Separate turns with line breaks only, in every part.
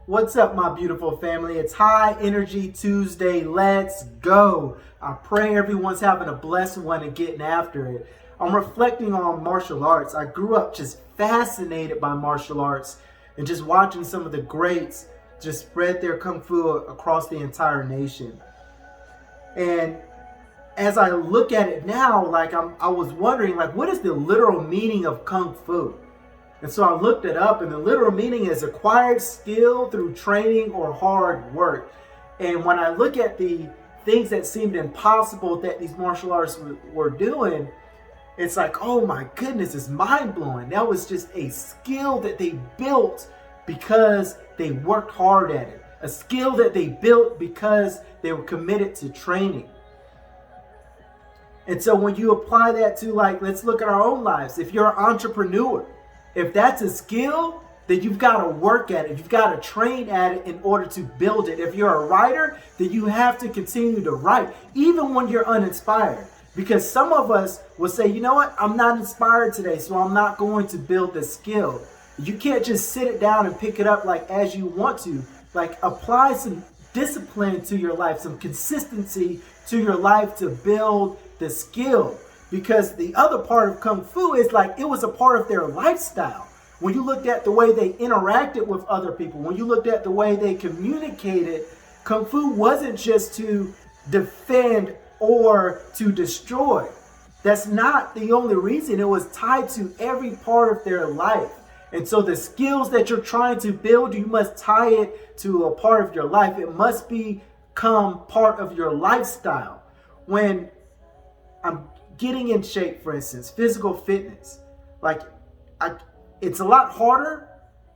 What's up, my beautiful family? It's High Energy Tuesday. Let's go. I pray everyone's having a blessed one and getting after it. I'm reflecting on martial arts. I grew up just fascinated by martial arts and just watching some of the greats just spread their kung fu across the entire nation. And as I look at it now, I was wondering, what is the literal meaning of kung fu? And so I looked it up, and the literal meaning is acquired skill through training or hard work. And when I look at the things that seemed impossible that these martial arts were doing, it's like, oh my goodness, it's mind-blowing. That was just a skill that they built because they worked hard at it. A skill that they built because they were committed to training. And so when you apply that to, let's look at our own lives. If you're an entrepreneur, if that's a skill, then you've got to work at it. You've got to train at it in order to build it. If you're a writer, then you have to continue to write, even when you're uninspired. Because some of us will say, you know what, I'm not inspired today, so I'm not going to build the skill. You can't just sit it down and pick it up as you want to. Apply some discipline to your life, some consistency to your life to build the skill. Because the other part of Kung Fu is it was a part of their lifestyle. When you looked at the way they interacted with other people, when you looked at the way they communicated, Kung Fu wasn't just to defend or to destroy. That's not the only reason. It was tied to every part of their life. And so the skills that you're trying to build, you must tie it to a part of your life. It must become part of your lifestyle. When I'm getting in shape, for instance, physical fitness, it's a lot harder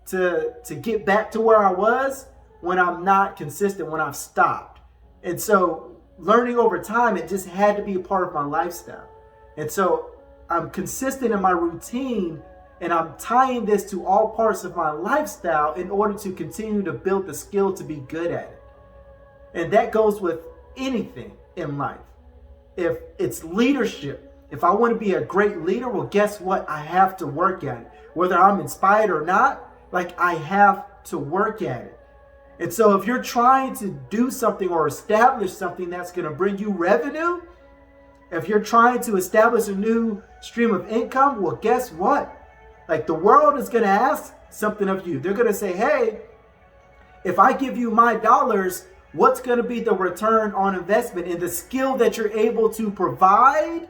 to get back to where I was when I'm not consistent, when I've stopped. And so learning over time, it just had to be a part of my lifestyle. And so I'm consistent in my routine, and I'm tying this to all parts of my lifestyle in order to continue to build the skill to be good at it. And that goes with anything in life. If it's leadership, if I want to be a great leader, well, guess what? I have to work at it. Whether I'm inspired or not, I have to work at it. And so if you're trying to do something or establish something that's going to bring you revenue, if you're trying to establish a new stream of income, well, guess what? The world is going to ask something of you. They're going to say, hey, if I give you my dollars, what's going to be the return on investment? And the skill that you're able to provide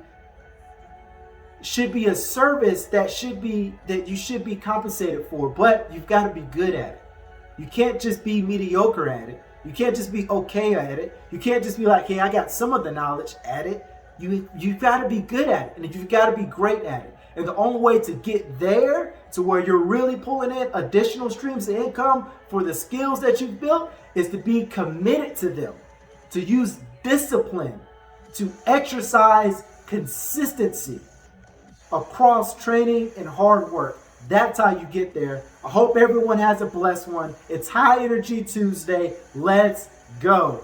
should be a service that you should be compensated for, but you've got to be good at it. You can't just be mediocre at it. You can't just be okay at it. You can't just be hey, I got some of the knowledge at it. You've got to be good at it, and you've got to be great at it. And the only way to get there to where you're really pulling in additional streams of income for the skills that you've built is to be committed to them, to use discipline, to exercise consistency across training and hard work. That's how you get there. I hope everyone has a blessed one. It's High Energy Tuesday. Let's go.